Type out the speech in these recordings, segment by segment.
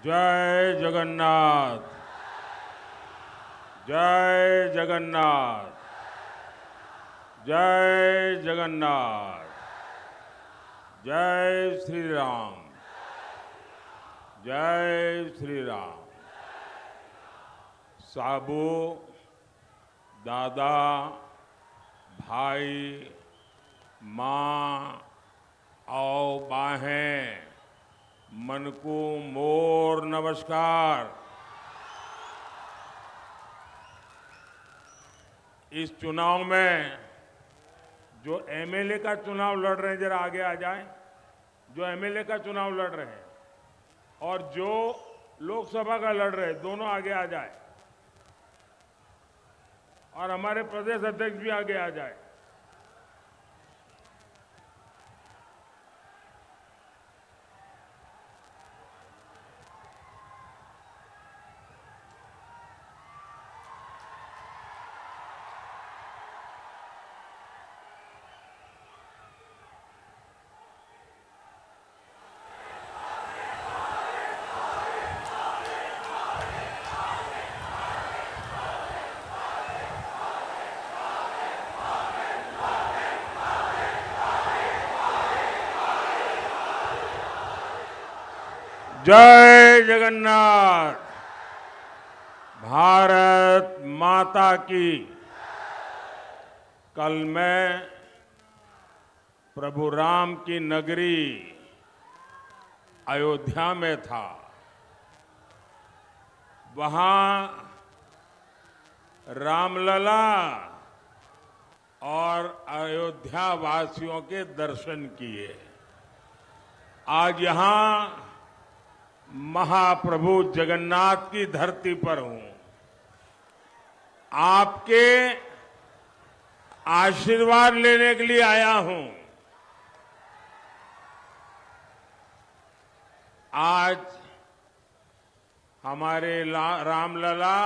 जय जगन्नाथ। जय जगन्नाथ। जय जगन्नाथ। जय श्री राम। जय श्री राम। साबू, दादा, भाई, माँ और बाहें, मन को मोर नमस्कार। इस चुनाव में जो एमएलए का चुनाव लड़ रहे हैं जरा आगे आ जाएं। जो एमएलए का चुनाव लड़ रहे हैं और जो लोकसभा का लड़ रहे हैं दोनों आगे आ जाए और हमारे प्रदेश अध्यक्ष भी आगे आ जाए। जय जगन्नाथ। भारत माता की। कल मैं प्रभु राम की नगरी अयोध्या में था। वहां रामलला और अयोध्या वासियों के दर्शन किए। आज यहां महाप्रभु जगन्नाथ की धरती पर हूं। आपके आशीर्वाद लेने के लिए आया हूं। आज हमारे रामलला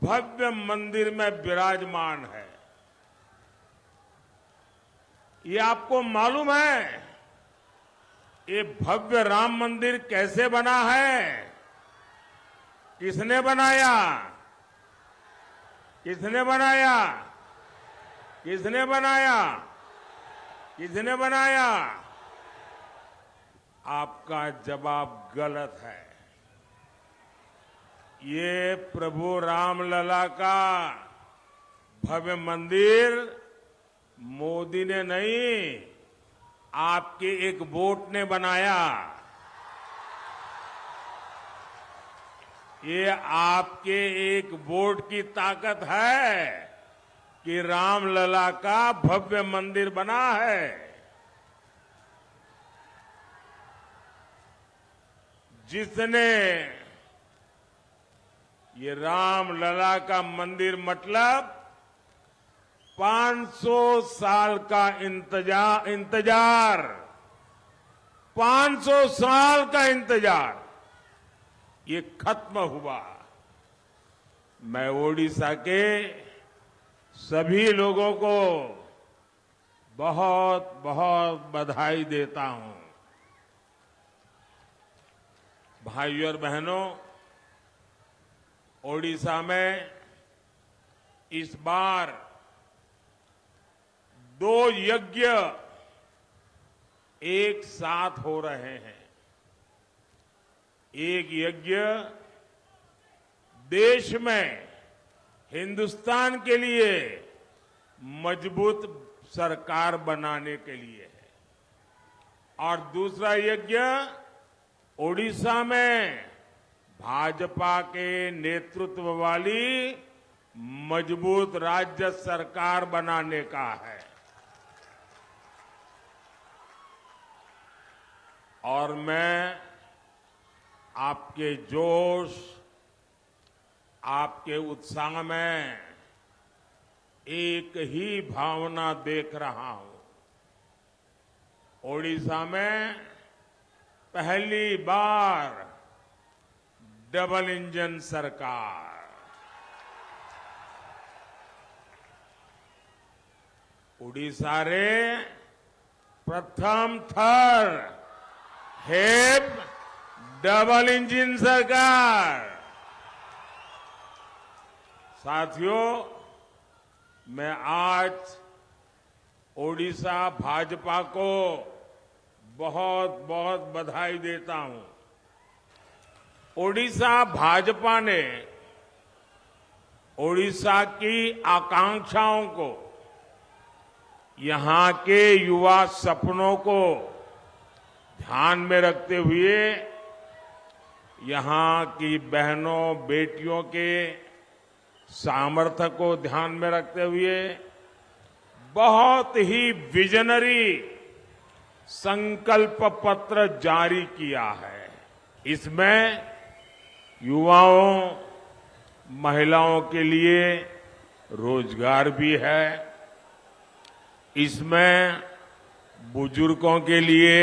भव्य मंदिर में विराजमान है। ये आपको मालूम है ये भव्य राम मंदिर कैसे बना है? किसने बनाया? किसने बनाया? किसने बनाया? किसने बनाया? आपका जवाब गलत है। ये प्रभु रामलला का भव्य मंदिर मोदी ने नहीं, आपके एक वोट ने बनाया। ये आपके एक वोट की ताकत है कि रामलला का भव्य मंदिर बना है। जिसने ये रामलला का मंदिर मतलब 500 साल का इंतजार 500 साल का इंतजार ये खत्म हुआ। मैं ओडिशा के सभी लोगों को बहुत बहुत बधाई देता हूं। भाइयों और बहनों, ओडिशा में इस बार 2 यज्ञ एक साथ हो रहे हैं। एक यज्ञ देश में हिंदुस्तान के लिए मजबूत सरकार बनाने के लिए है और दूसरा यज्ञ ओडिशा में भाजपा के नेतृत्व वाली मजबूत राज्य सरकार बनाने का है। और मैं आपके जोश, आपके उत्साह में एक ही भावना देख रहा हूं। ओडिशा में पहली बार डबल इंजन सरकार। ओडिशा रे प्रथम थर हेब डबल इंजन सरकार। साथियों, मैं आज ओडिशा भाजपा को बहुत बहुत बधाई देता हूं। ओडिशा भाजपा ने ओडिशा की आकांक्षाओं को, यहां के युवा सपनों को ध्यान में रखते हुए यहां की बहनों बेटियों के सामर्थ्य को ध्यान में रखते हुए बहुत ही विजनरी संकल्प पत्र जारी किया है। इसमें युवाओं, महिलाओं के लिए रोजगार भी है, इसमें बुजुर्गों के लिए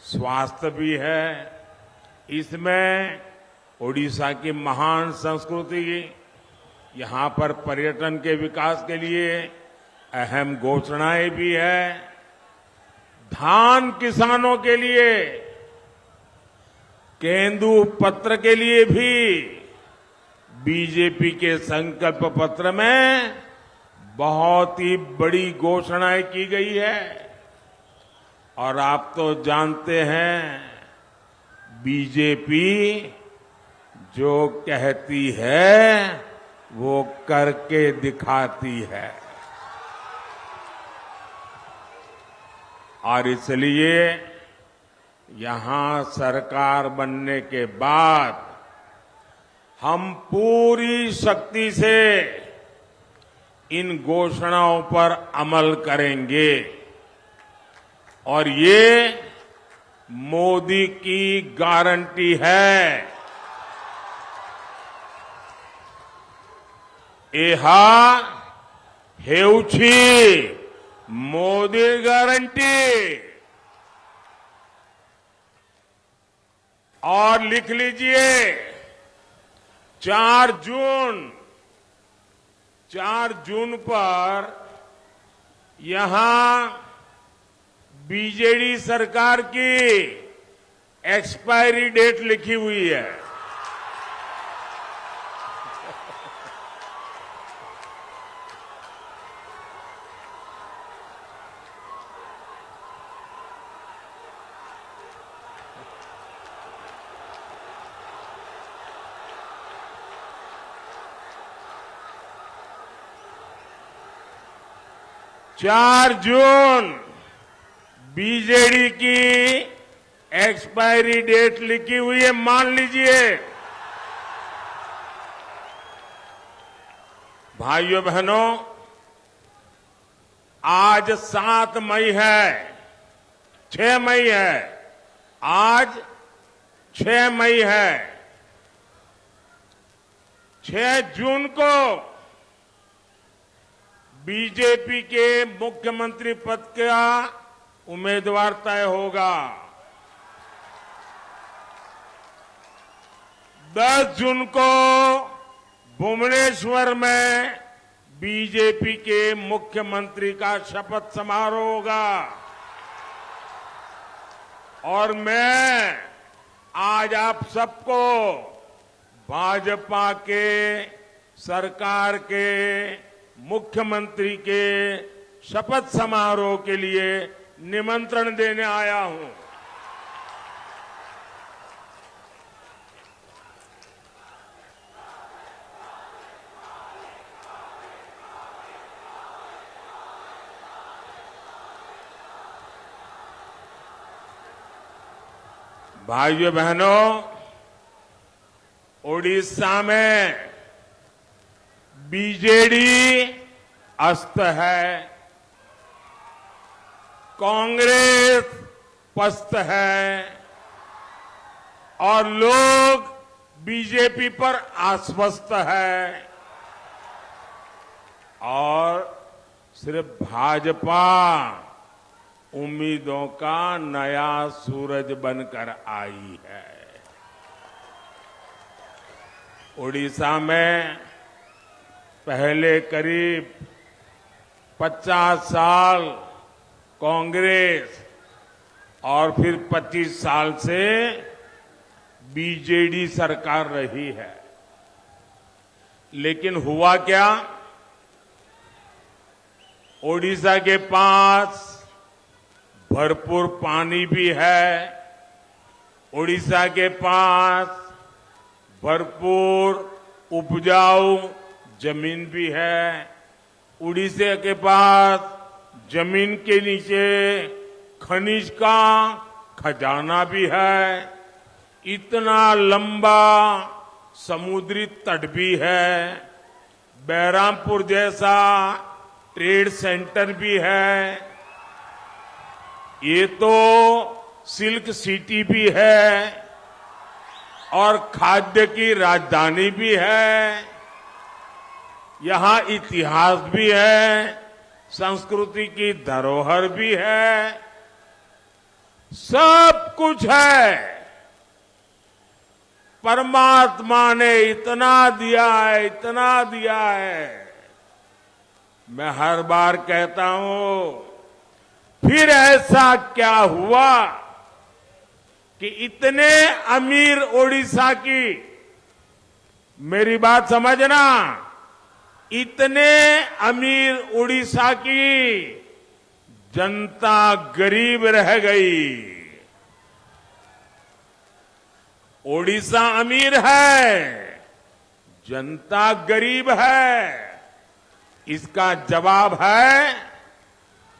स्वास्थ्य भी है, इसमें ओडिशा की महान संस्कृति, यहां पर पर्यटन के विकास के लिए अहम घोषणाएं भी है। धान किसानों के लिए केंदु पत्र के लिए भी बीजेपी के संकल्प पत्र में बहुत ही बड़ी घोषणाएं की गई है। और आप तो जानते हैं, बीजेपी जो कहती है वो करके दिखाती है। और इसलिए यहां सरकार बनने के बाद हम पूरी शक्ति से इन घोषणाओं पर अमल करेंगे। और ये मोदी की गारंटी है। ଏହା ହେଉଛି मोदी गारंटी। और लिख लीजिए, 4 जून पर यहां बीजेडी सरकार की एक्सपायरी डेट लिखी हुई है। चार जून बीजेडी की एक्सपायरी डेट लिखी हुई है, मान लीजिए। भाइयों बहनों, आज 7 मई है, 6 मई है, आज 6 मई है। 6 जून को बीजेपी के मुख्यमंत्री पद का उम्मीदवार तय होगा। 10 जून को भुवनेश्वर में बीजेपी के मुख्यमंत्री का शपथ समारोह होगा। और मैं आज आप सबको भाजपा के सरकार के मुख्यमंत्री के शपथ समारोह के लिए निमंत्रण देने आया हूं। भाइयों बहनों, ओडिशा में बीजेडी अस्त है, कांग्रेस पस्त है और लोग बीजेपी पर आश्वस्त है। और सिर्फ भाजपा उम्मीदों का नया सूरज बनकर आई है। ओडिशा में पहले करीब 50 साल कांग्रेस और फिर 25 साल से बीजेडी सरकार रही है। लेकिन हुआ क्या? ओडिशा के पास भरपूर पानी भी है, ओडिशा के पास भरपूर उपजाऊ जमीन भी है, उड़ीसा के पास जमीन के नीचे खनिज का खजाना भी है, इतना लंबा समुद्री तट भी है, बहरामपुर जैसा ट्रेड सेंटर भी है, ये तो सिल्क सिटी भी है और खाद्य की राजधानी भी है। यहां इतिहास भी है, संस्कृति की धरोहर भी है, सब कुछ है। परमात्मा ने इतना दिया है, इतना दिया है। मैं हर बार कहता हूं, फिर ऐसा क्या हुआ कि इतने अमीर ओडिशा की, मेरी बात समझना, इतने अमीर ओडिशा की जनता गरीब रह गई। ओडिशा अमीर है, जनता गरीब है। इसका जवाब है,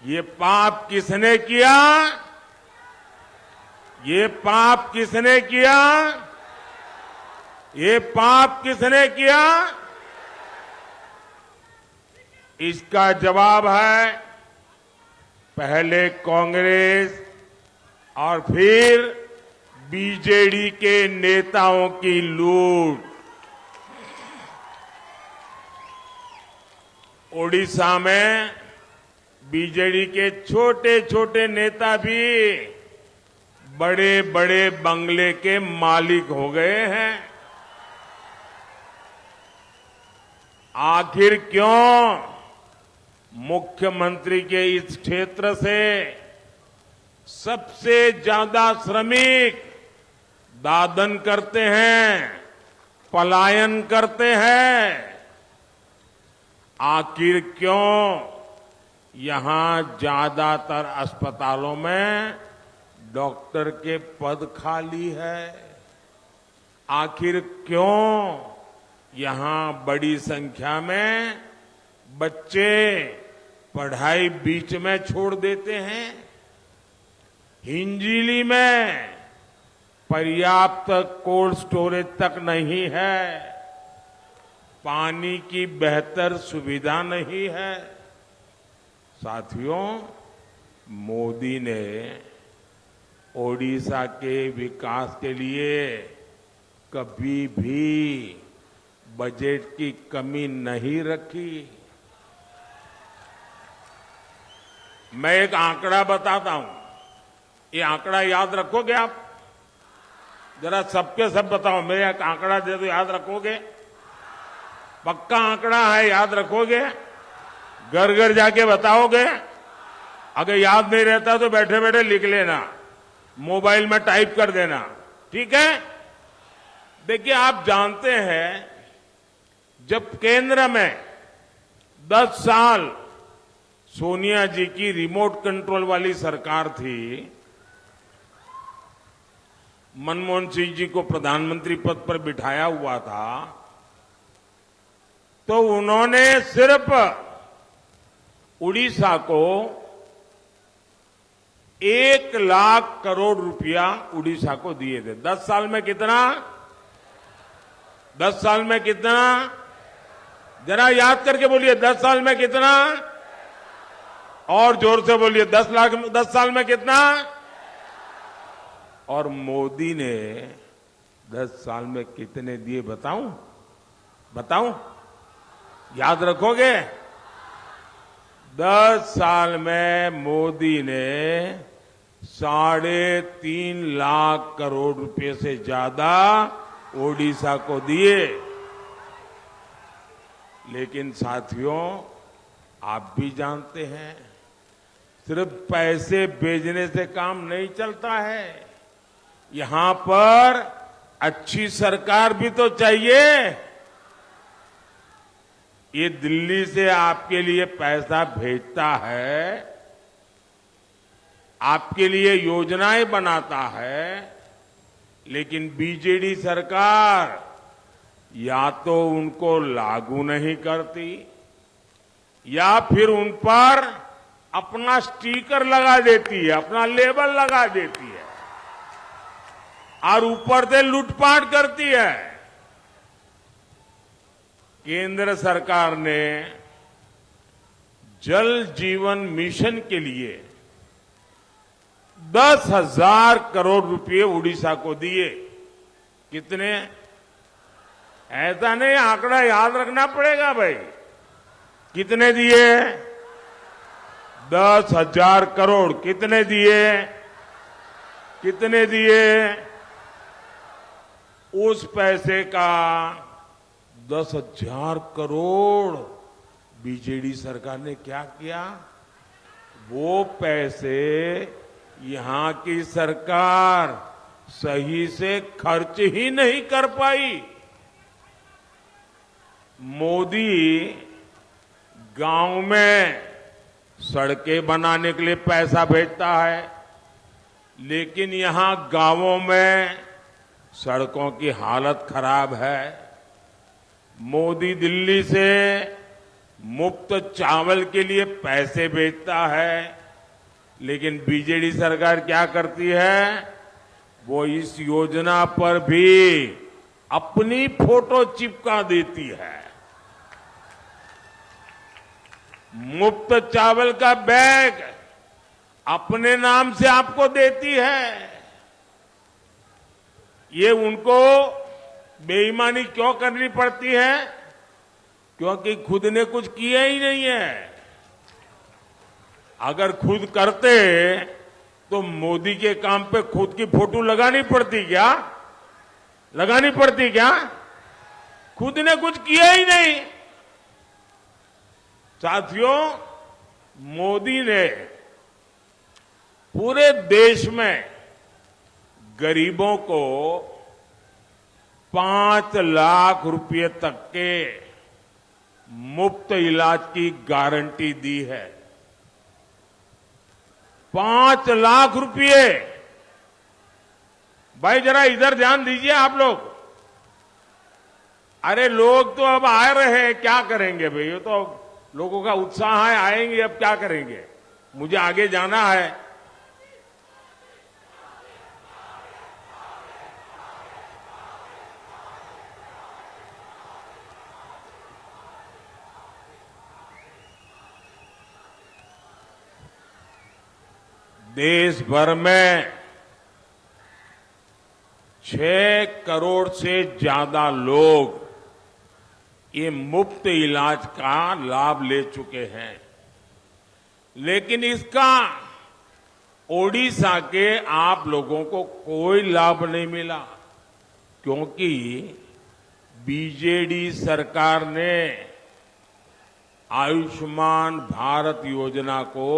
ये पाप किसने किया? ये पाप किसने किया? ये पाप किसने किया? इसका जवाब है, पहले कांग्रेस और फिर बीजेडी के नेताओं की लूट। ओडिशा में बीजेडी के छोटे छोटे नेता भी बड़े बड़े बंगले के मालिक हो गए हैं। आखिर क्यों? मुख्यमंत्री के इस क्षेत्र से सबसे ज्यादा श्रमिक दादन करते हैं, पलायन करते हैं। आखिर क्यों? यहां ज्यादातर अस्पतालों में डॉक्टर के पद खाली है। आखिर क्यों? यहां बड़ी संख्या में बच्चे पढ़ाई बीच में छोड़ देते हैं। हिंजीली में पर्याप्त कोल्ड स्टोरेज तक नहीं है, पानी की बेहतर सुविधा नहीं है। साथियों, मोदी ने ओडिशा के विकास के लिए कभी भी बजट की कमी नहीं रखी। मैं एक आंकड़ा बताता हूं, ये आंकड़ा याद रखोगे आप? जरा सबके सब बताओ, मैं एक आंकड़ा दे दो, याद रखोगे? पक्का आंकड़ा है, याद रखोगे? घर घर जाके बताओगे? अगर याद नहीं रहता तो बैठे बैठे लिख लेना, मोबाइल में टाइप कर देना, ठीक है? देखिए, आप जानते हैं, जब केंद्र में 10 साल सोनिया जी की रिमोट कंट्रोल वाली सरकार थी, मनमोहन सिंह जी को प्रधानमंत्री पद पर बिठाया हुआ था, तो उन्होंने सिर्फ उड़ीसा को 1 लाख करोड़ रुपया उड़ीसा को दिए थे। 10 साल में कितना? 10 साल में कितना? जरा याद करके बोलिए, 10 साल में कितना? और जोर से बोलिए, 10 साल में कितना? और मोदी ने 10 साल में कितने दिए बताऊं? बताऊं? याद रखोगे? 10 साल में मोदी ने 3.5 लाख करोड़ रुपए से ज्यादा ओडिशा को दिए। लेकिन साथियों, आप भी जानते हैं, सिर्फ पैसे भेजने से काम नहीं चलता है। यहां पर अच्छी सरकार भी तो चाहिए। ये दिल्ली से आपके लिए पैसा भेजता है, आपके लिए योजनाएं बनाता है, लेकिन बीजेडी सरकार या तो उनको लागू नहीं करती या फिर उन पर अपना स्टिकर लगा देती है, अपना लेबल लगा देती है और ऊपर से लूटपाट करती है। केंद्र सरकार ने जल जीवन मिशन के लिए 10,000 करोड़ रुपए उड़ीसा को दिए। कितने? ऐसा नहीं, आंकड़ा याद रखना पड़ेगा भाई। कितने दिए? 10,000 करोड़। कितने दिए? कितने दिए? उस पैसे का 10,000 करोड़ बीजेडी सरकार ने क्या किया? वो पैसे यहां की सरकार सही से खर्च ही नहीं कर पाई। मोदी गांव में सड़कें बनाने के लिए पैसा भेजता है, लेकिन यहां गांवों में सड़कों की हालत खराब है। मोदी दिल्ली से मुफ्त चावल के लिए पैसे भेजता है, लेकिन बीजेडी सरकार क्या करती है? वो इस योजना पर भी अपनी फोटो चिपका देती है। मुफ्त चावल का बैग अपने नाम से आपको देती है। ये उनको बेईमानी क्यों करनी पड़ती है? क्योंकि खुद ने कुछ किया ही नहीं है। अगर खुद करते तो मोदी के काम पे खुद की फोटो लगानी पड़ती क्या? लगानी पड़ती क्या? खुद ने कुछ किया ही नहीं। साथियों, मोदी ने पूरे देश में गरीबों को 5 लाख रुपए तक के मुफ्त इलाज की गारंटी दी है। 5 लाख रुपए। भाई जरा इधर ध्यान दीजिए आप लोग। अरे लोग तो अब आ रहे हैं, क्या करेंगे भाई? ये तो लोगों का उत्साह है, आएंगे, अब क्या करेंगे? मुझे आगे जाना है। देश भर में 6 करोड़ से ज्यादा लोग ये मुफ्त इलाज का लाभ ले चुके हैं, लेकिन इसका ओडिशा के आप लोगों को कोई लाभ नहीं मिला, क्योंकि बीजेडी सरकार ने आयुष्मान भारत योजना को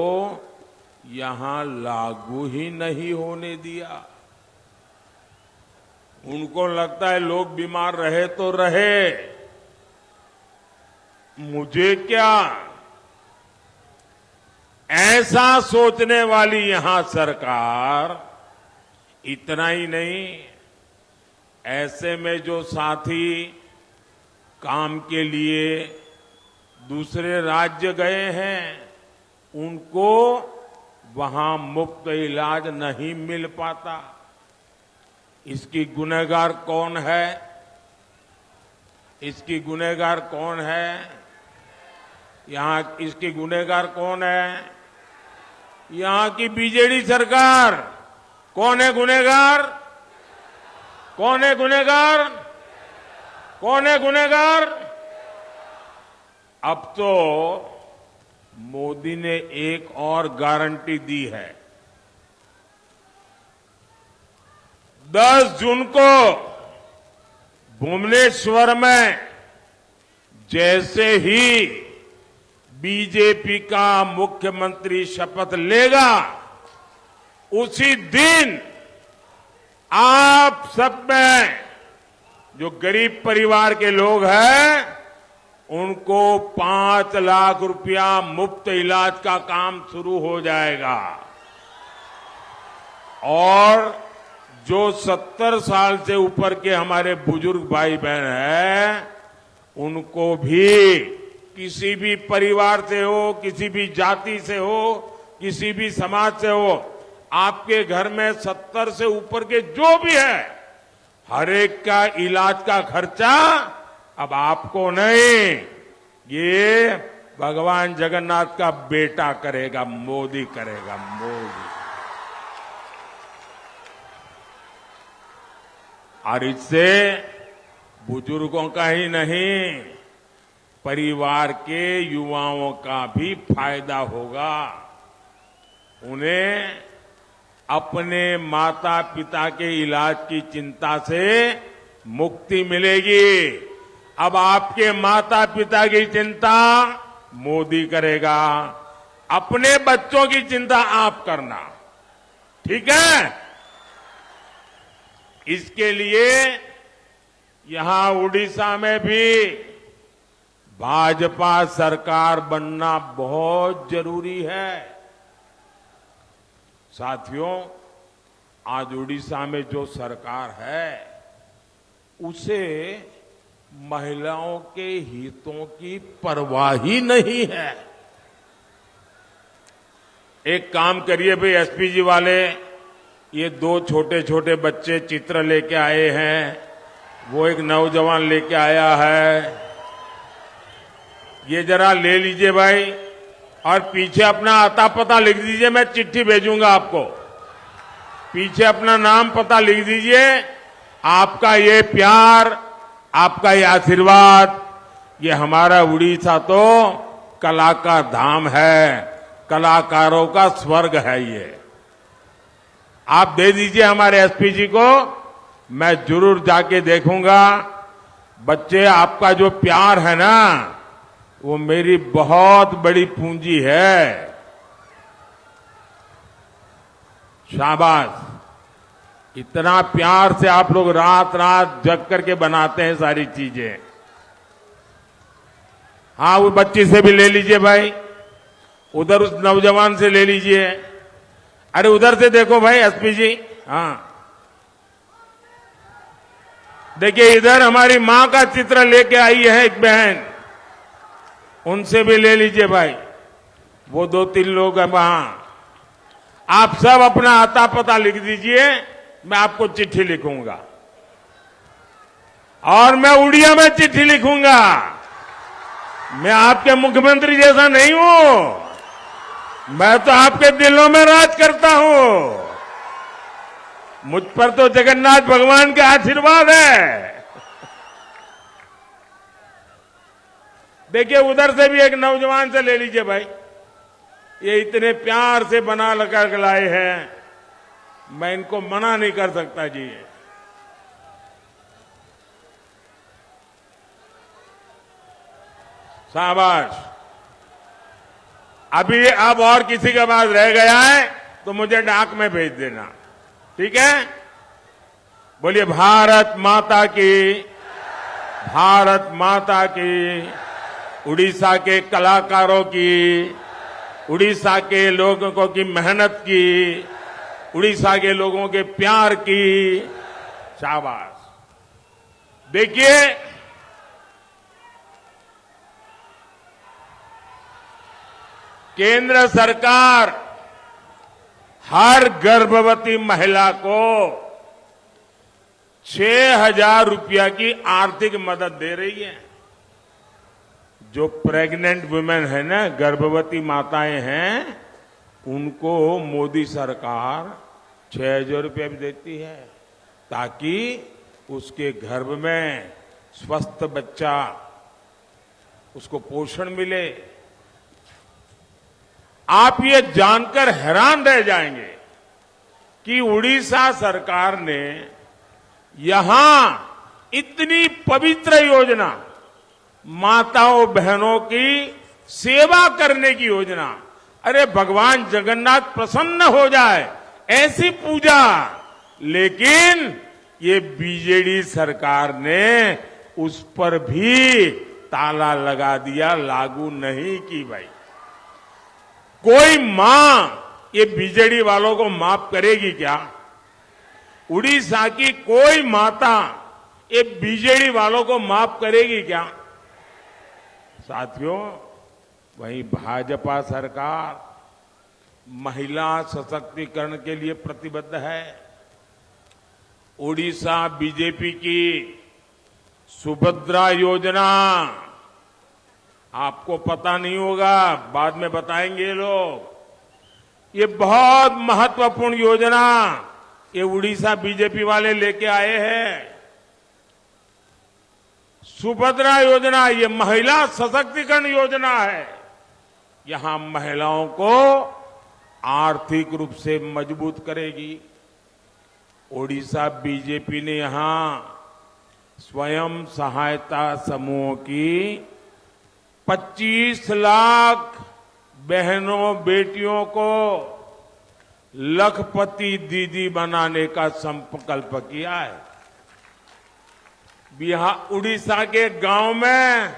यहां लागू ही नहीं होने दिया। उनको लगता है लोग बीमार रहे तो रहे, मुझे क्या। ऐसा सोचने वाली यहां सरकार। इतना ही नहीं, ऐसे में जो साथी काम के लिए दूसरे राज्य गए हैं, उनको वहां मुफ्त इलाज नहीं मिल पाता। इसकी गुनहगार कौन है? इसकी गुनहगार कौन है? यहां इसकी गुनहगार कौन है? यहां की बीजेडी सरकार। कौन है गुनहगार? कौन है गुनहगार? कौन है गुनहगार? अब तो मोदी ने एक और गारंटी दी है। 10 जून को भुवनेश्वर में जैसे ही बीजेपी का मुख्यमंत्री शपथ लेगा, उसी दिन आप सब में जो गरीब परिवार के लोग हैं उनको 5 लाख रुपया मुफ्त इलाज का काम शुरू हो जाएगा। और जो 70 साल से ऊपर के हमारे बुजुर्ग भाई बहन हैं उनको भी, किसी भी परिवार से हो, किसी भी जाति से हो, किसी भी समाज से हो, आपके घर में 70 से ऊपर के जो भी है, हर एक का इलाज का खर्चा अब आपको नहीं, ये भगवान जगन्नाथ का बेटा करेगा, मोदी करेगा, मोदी। और इससे बुजुर्गों का ही नहीं, परिवार के युवाओं का भी फायदा होगा। उन्हें अपने माता पिता के इलाज की चिंता से मुक्ति मिलेगी। अब आपके माता पिता की चिंता मोदी करेगा, अपने बच्चों की चिंता आप करना, ठीक है? इसके लिए यहां उड़ीसा में भी भाजपा सरकार बनना बहुत जरूरी है। साथियों, आज उड़ीसा में जो सरकार है उसे महिलाओं के हितों की परवाह ही नहीं है। एक काम करिए भाई, एसपी जी वाले, ये 2 छोटे छोटे बच्चे चित्र लेके आए हैं, वो एक नौजवान लेके आया है, ये जरा ले लीजिए भाई, और पीछे अपना आता पता लिख दीजिए, मैं चिट्ठी भेजूंगा आपको। पीछे अपना नाम पता लिख दीजिए। आपका ये प्यार, आपका ये आशीर्वाद, ये हमारा उड़ीसा तो कला का धाम है, कलाकारों का स्वर्ग है। ये आप दे दीजिए हमारे एसपी जी को, मैं जरूर जाके देखूंगा। बच्चे, आपका जो प्यार है ना, वो मेरी बहुत बड़ी पूंजी है। शाबाश, इतना प्यार से आप लोग रात रात जग करके बनाते हैं सारी चीजें। हाँ, वो बच्ची से भी ले लीजिए भाई, उधर उस नौजवान से ले लीजिए। अरे उधर से देखो भाई एसपी जी, हाँ देखिए, इधर हमारी मां का चित्र लेके आई है एक बहन, उनसे भी ले लीजिए भाई। वो 2-3 लोग हैं वहां। आप सब अपना आता पता लिख दीजिए, मैं आपको चिट्ठी लिखूंगा, और मैं उड़िया में चिट्ठी लिखूंगा। मैं आपके मुख्यमंत्री जैसा नहीं हूं, मैं तो आपके दिलों में राज करता हूं। मुझ पर तो जगन्नाथ भगवान का आशीर्वाद है। देखिए, उधर से भी एक नौजवान से ले लीजिए भाई, ये इतने प्यार से बना लगा के लाए हैं, मैं इनको मना नहीं कर सकता जी। शाबाश। अभी अब और किसी के पास रह गया है तो मुझे डाक में भेज देना, ठीक है? बोलिए भारत माता की, भारत माता की। उड़ीसा के कलाकारों की, उड़ीसा के लोगों की मेहनत की, उड़ीसा के लोगों के प्यार की। शाबाश। देखिए, केंद्र सरकार हर गर्भवती महिला को 6,000 रुपया की आर्थिक मदद दे रही है। जो प्रेग्नेंट वुमेन है ना, गर्भवती माताएं हैं, उनको मोदी सरकार 6,000 रुपया भी देती है, ताकि उसके गर्भ में स्वस्थ बच्चा, उसको पोषण मिले। आप ये जानकर हैरान रह जाएंगे कि उड़ीसा सरकार ने यहां इतनी पवित्र योजना, माताओं बहनों की सेवा करने की योजना, अरे भगवान जगन्नाथ प्रसन्न हो जाए ऐसी पूजा, लेकिन ये बीजेडी सरकार ने उस पर भी ताला लगा दिया, लागू नहीं की भाई। कोई मां ये बीजेडी वालों को माफ करेगी क्या? उड़ीसा की कोई माता ये बीजेडी वालों को माफ करेगी क्या? साथियों, वहीं भाजपा सरकार महिला सशक्तिकरण के लिए प्रतिबद्ध है। उड़ीसा बीजेपी की सुभद्रा योजना, आपको पता नहीं होगा, बाद में बताएंगे ये लोग। ये बहुत महत्वपूर्ण योजना ये उड़ीसा बीजेपी वाले लेके आए हैं। सुभद्रा योजना ये महिला सशक्तिकरण योजना है। यहां महिलाओं को आर्थिक रूप से मजबूत करेगी। ओडिशा बीजेपी ने यहां स्वयं सहायता समूहों की 25 लाख बहनों बेटियों को लखपति दीदी बनाने का संकल्प किया है। बिहार उड़ीसा के गांव में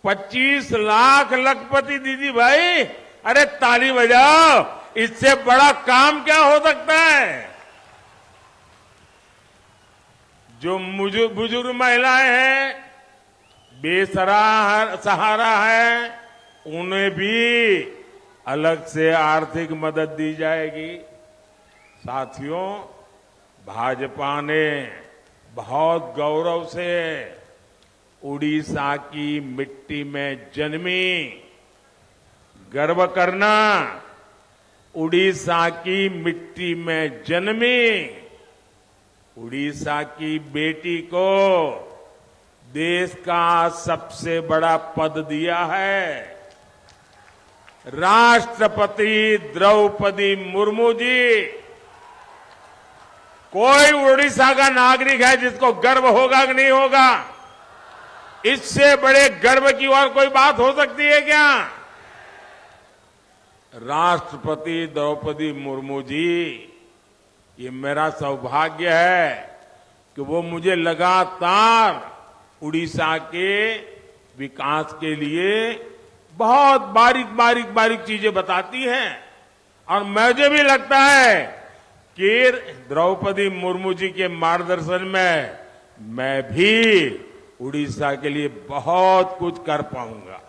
25 लाख लखपति दीदी भाई, अरे ताली बजाओ, इससे बड़ा काम क्या हो सकता है। जो बुजुर्ग महिलाएं हैं, बेसहारा है, उन्हें भी अलग से आर्थिक मदद दी जाएगी। साथियों, भाजपा ने बहुत गौरव से उड़ीसा की मिट्टी में जन्मी, गर्व करना, उड़ीसा की मिट्टी में जन्मी उड़ीसा की बेटी को देश का सबसे बड़ा पद दिया है। राष्ट्रपति द्रौपदी मुर्मू जी, कोई उड़ीसा का नागरिक है जिसको गर्व होगा कि नहीं होगा? इससे बड़े गर्व की और कोई बात हो सकती है क्या? राष्ट्रपति द्रौपदी मुर्मू जी, ये मेरा सौभाग्य है कि वो मुझे लगातार उड़ीसा के विकास के लिए बहुत बारीक चीजें बताती हैं। और मुझे भी लगता है कि द्रौपदी मुर्मू जी के मार्गदर्शन में मैं भी उड़ीसा के लिए बहुत कुछ कर पाऊंगा।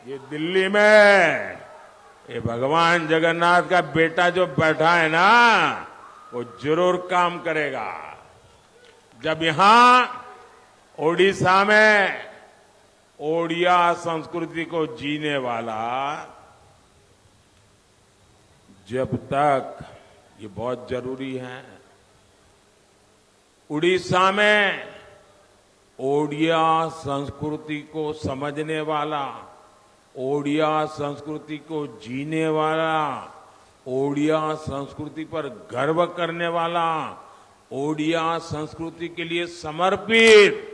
ये दिल्ली में ये भगवान जगन्नाथ का बेटा जो बैठा है ना, वो जरूर काम करेगा। जब यहां ओडिशा में ओडिया संस्कृति को जीने वाला, जब तक ये बहुत जरूरी है, उड़ीसा में ओडिया संस्कृति को समझने वाला, ओडिया संस्कृति को जीने वाला, ओडिया संस्कृति पर गर्व करने वाला, ओडिया संस्कृति के लिए समर्पित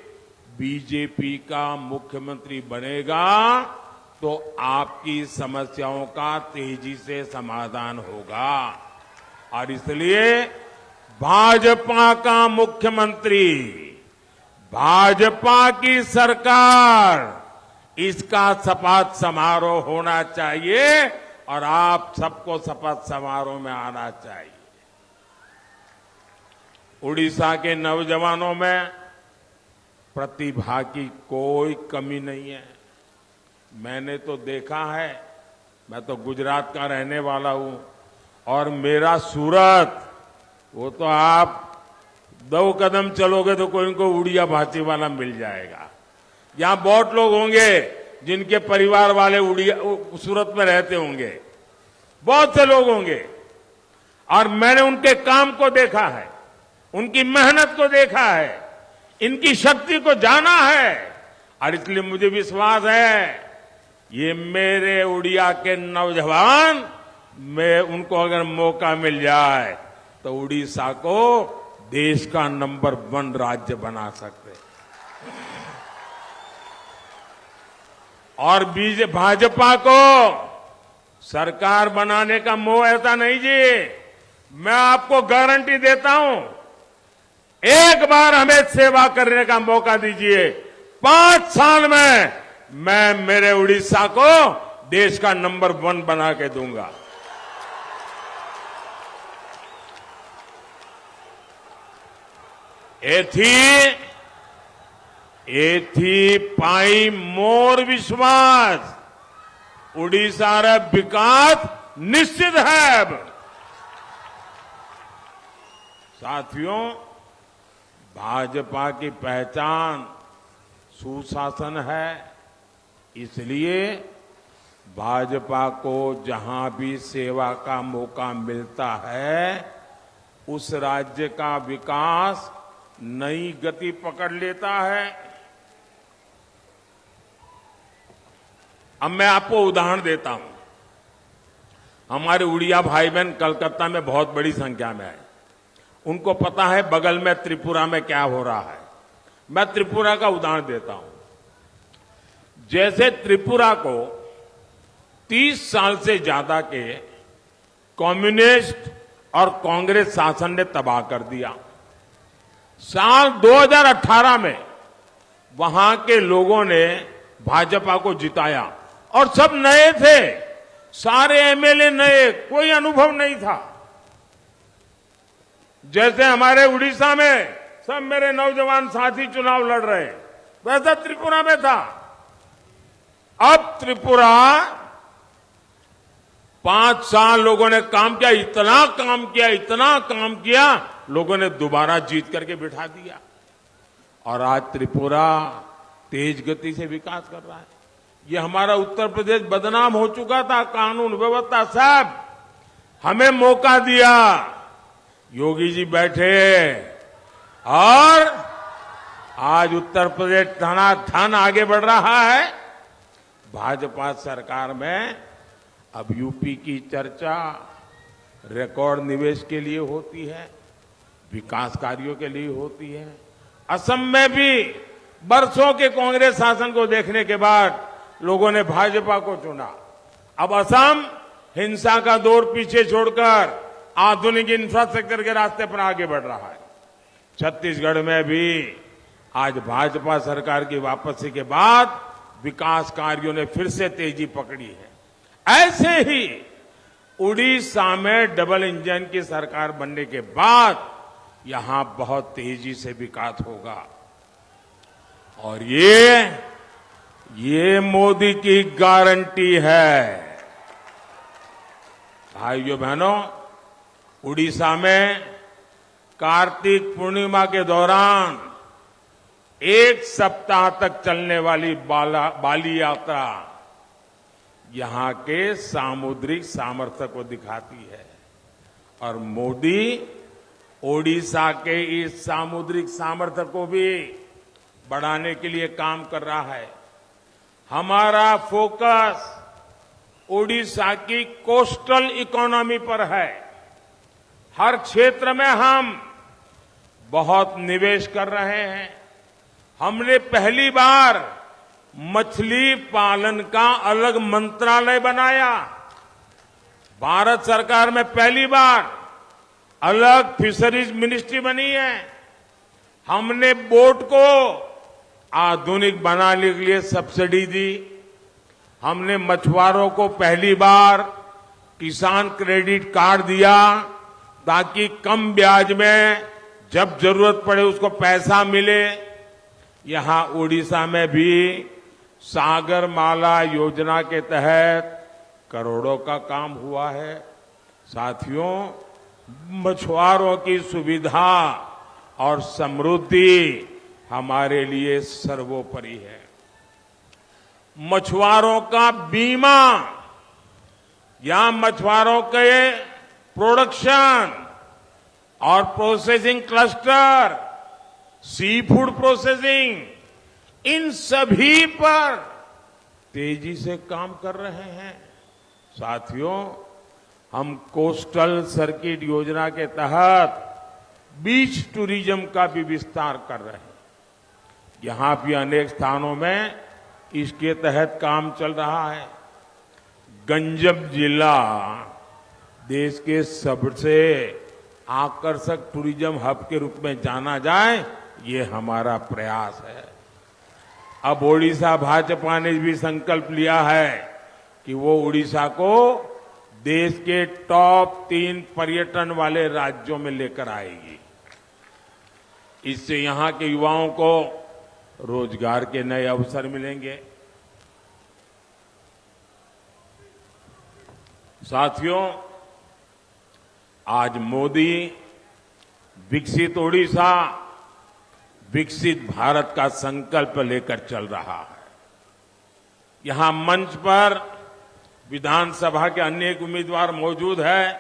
बीजेपी का मुख्यमंत्री बनेगा तो आपकी समस्याओं का तेजी से समाधान होगा। और इसलिए भाजपा का मुख्यमंत्री, भाजपा की सरकार, इसका शपथ समारोह होना चाहिए और आप सबको शपथ समारोह में आना चाहिए। उड़ीसा के नौजवानों में प्रतिभा की कोई कमी नहीं है। मैंने तो देखा है, मैं तो गुजरात का रहने वाला हूं और मेरा सूरत, वो तो आप 2 कदम चलोगे तो कोई इनको उड़िया भाषी वाला मिल जाएगा। यहां बहुत लोग होंगे जिनके परिवार वाले उड़िया सूरत में रहते होंगे, बहुत से लोग होंगे, और मैंने उनके काम को देखा है, उनकी मेहनत को देखा है, इनकी शक्ति को जाना है। और इसलिए मुझे विश्वास है ये मेरे उड़िया के नौजवान, मैं उनको अगर मौका मिल जाए तो उड़ीसा को देश का नंबर 1 राज्य बना सकते। और भाजपा को सरकार बनाने का मोह ऐसा नहीं जी। मैं आपको गारंटी देता हूं, एक बार हमें सेवा करने का मौका दीजिए, 5 साल में मैं मेरे उड़ीसा को देश का नंबर 1 बना के दूंगा। एथी पाई मोर विश्वास, उड़ीसा रे विकास निश्चित है। साथियों, भाजपा की पहचान सुशासन है, इसलिए भाजपा को जहां भी सेवा का मौका मिलता है, उस राज्य का विकास नई गति पकड़ लेता है। अब मैं आपको उदाहरण देता हूं। हमारे उड़िया भाई बहन कलकत्ता में बहुत बड़ी संख्या में है। उनको पता है बगल में त्रिपुरा में क्या हो रहा है। मैं त्रिपुरा का उदाहरण देता हूं। जैसे त्रिपुरा को 30 साल से ज्यादा के कम्युनिस्ट और कांग्रेस शासन ने तबाह कर दिया। साल 2018 में वहां के लोगों ने भाजपा को जिताया और सब नए थे, सारे एमएलए नए, कोई अनुभव नहीं था। जैसे हमारे उड़ीसा में सब मेरे नौजवान साथी चुनाव लड़ रहे, वैसा त्रिपुरा में था। अब त्रिपुरा 5 साल लोगों ने काम किया, इतना काम किया, लोगों ने दोबारा जीत करके बिठा दिया और आज त्रिपुरा तेज गति से विकास कर रहा है। ये हमारा उत्तर प्रदेश बदनाम हो चुका था, कानून व्यवस्था सब। हमें मौका दिया, योगी जी बैठे और आज उत्तर प्रदेश धनाधन आगे बढ़ रहा है। भाजपा सरकार में अब यूपी की चर्चा रिकॉर्ड निवेश के लिए होती है, विकास कार्यों के लिए होती है। असम में भी बरसों के कांग्रेस शासन को देखने के बाद लोगों ने भाजपा को चुना। अब असम हिंसा का दौर पीछे छोड़कर आधुनिक इंफ्रास्ट्रक्चर के रास्ते पर आगे बढ़ रहा है। छत्तीसगढ़ में भी आज भाजपा सरकार की वापसी के बाद विकास कार्यों ने फिर से तेजी पकड़ी है। ऐसे ही उड़ीसा में डबल इंजन की सरकार बनने के बाद यहां बहुत तेजी से विकास होगा और ये मोदी की गारंटी है। भाइयों बहनों, उड़ीसा में कार्तिक पूर्णिमा के दौरान 1 सप्ताह तक चलने वाली बाली यात्रा यहां के सामुद्रिक सामर्थ्य को दिखाती है और मोदी ओडिशा के इस सामुद्रिक सामर्थ्य को भी बढ़ाने के लिए काम कर रहा है। हमारा फोकस ओडिशा की कोस्टल इकोनॉमी पर है। हर क्षेत्र में हम बहुत निवेश कर रहे हैं। हमने पहली बार मछली पालन का अलग मंत्रालय बनाया। भारत सरकार में पहली बार अलग फिशरीज मिनिस्ट्री बनी है। हमने बोट को आधुनिक बनाने के लिए सब्सिडी दी। हमने मछुआरों को पहली बार किसान क्रेडिट कार्ड दिया ताकि कम ब्याज में जब जरूरत पड़े उसको पैसा मिले। यहां उड़ीसा में भी सागर माला योजना के तहत करोड़ों का काम हुआ है। साथियों, मछुआरों की सुविधा और समृद्धि हमारे लिए सर्वोपरि है। मछुआरों का बीमा या मछुआरों के प्रोडक्शन और processing cluster, sea food processing, इन सभी पर तेजी से काम कर रहे हैं। साथियों, हम कोस्टल सर्किट योजना के तहत बीच टूरिज्म का भी विस्तार कर रहे हैं। यहां भी अनेक स्थानों में इसके तहत काम चल रहा है। गंजम जिला देश के सबसे आकर्षक टूरिज्म हब के रूप में जाना जाए, ये हमारा प्रयास है। अब ओडिशा भाजपा ने भी संकल्प लिया है कि वो उड़ीसा को देश के टॉप 3 पर्यटन वाले राज्यों में लेकर आएगी। इससे यहां के युवाओं को रोजगार के नए अवसर मिलेंगे। साथियों, आज मोदी विकसित ओडिशा, विकसित भारत का संकल्प लेकर चल रहा है। यहां मंच पर विधानसभा के अनेक उम्मीदवार मौजूद हैं।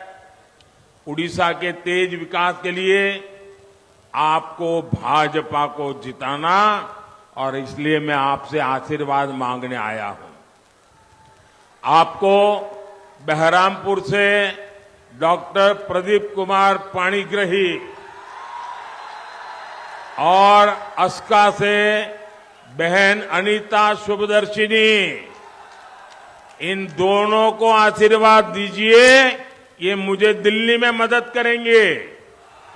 उड़ीसा के तेज विकास के लिए आपको भाजपा को जिताना, और इसलिए मैं आपसे आशीर्वाद मांगने आया हूं। आपको बहरामपुर से डॉक्टर प्रदीप कुमार पाणिग्राही और अस्का से बहन अनीता शुभदर्शिनी, इन दोनों को आशीर्वाद दीजिए। ये मुझे दिल्ली में मदद करेंगे।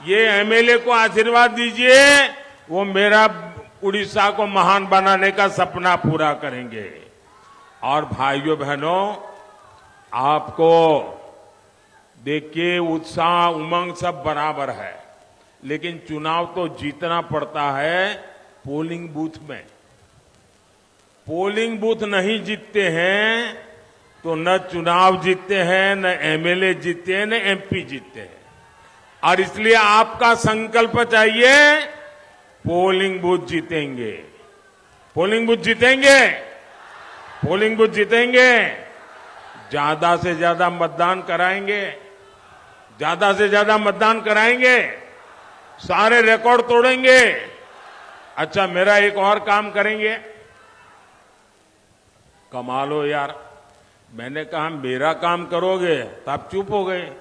ये एमएलए को आशीर्वाद दीजिए, वो मेरा उड़ीसा को महान बनाने का सपना पूरा करेंगे। और भाइयों बहनों, आपको देखिए उत्साह उमंग सब बराबर है, लेकिन चुनाव तो जीतना पड़ता है पोलिंग बूथ में। पोलिंग बूथ नहीं जीतते हैं तो न चुनाव जीतते हैं, न एमएलए जीतते हैं, न एमपी जीतते हैं। और इसलिए आपका संकल्प चाहिए, पोलिंग बूथ जीतेंगे, पोलिंग बूथ जीतेंगे, पोलिंग बूथ जीतेंगे। ज्यादा से ज्यादा मतदान कराएंगे, ज्यादा से ज्यादा मतदान कराएंगे, सारे रिकॉर्ड तोड़ेंगे। अच्छा, मेरा एक और काम करेंगे। कमाल हो यार, मैंने कहा मेरा काम करोगे तो आप चुप हो गए।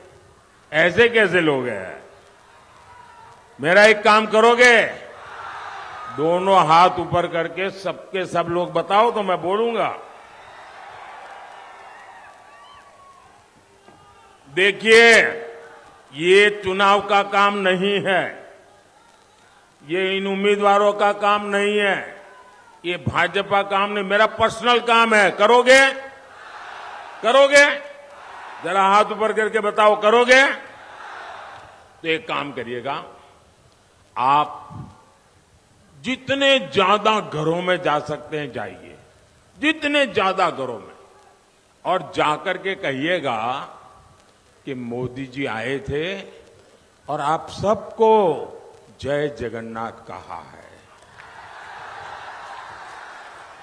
ऐसे कैसे लोग हैं? मेरा एक काम करोगे? दोनों हाथ ऊपर करके सबके सब लोग बताओ तो मैं बोलूंगा। देखिए, ये चुनाव का काम नहीं है, ये इन उम्मीदवारों का काम नहीं है, ये भाजपा काम नहीं, मेरा पर्सनल काम है। करोगे? करोगे? जरा हाथ ऊपर करके बताओ, करोगे? तो एक काम करिएगा, आप जितने ज्यादा घरों में जा सकते हैं जाइए, जितने ज्यादा घरों में, और जाकर के कहिएगा कि मोदी जी आए थे और आप सबको जय जगन्नाथ कहा है।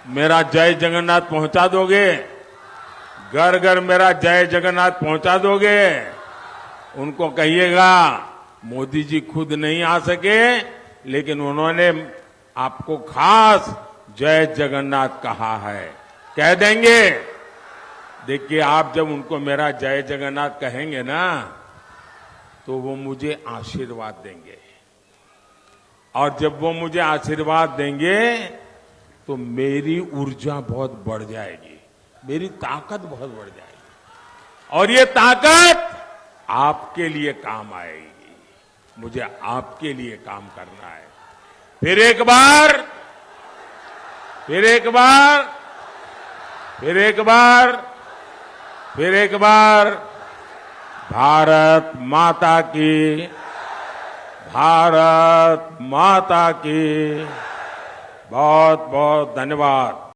मेरा जय जगन्नाथ पहुंचा दोगे? घर घर मेरा जय जगन्नाथ पहुंचा दोगे? उनको कहिएगा मोदी जी खुद नहीं आ सके, लेकिन उन्होंने आपको खास जय जगन्नाथ कहा है। कह देंगे? देखिए, आप जब उनको मेरा जय जगन्नाथ कहेंगे ना, तो वो मुझे आशीर्वाद देंगे, और जब वो मुझे आशीर्वाद देंगे तो मेरी ऊर्जा बहुत बढ़ जाएगी, मेरी ताकत बहुत बढ़ जाएगी, और ये ताकत आपके लिए काम आएगी। मुझे आपके लिए काम करना है। फिर एक बार, फिर एक बार, फिर एक बार, फिर एक बार, भारत माता की, भारत माता की। बहुत बहुत धन्यवाद।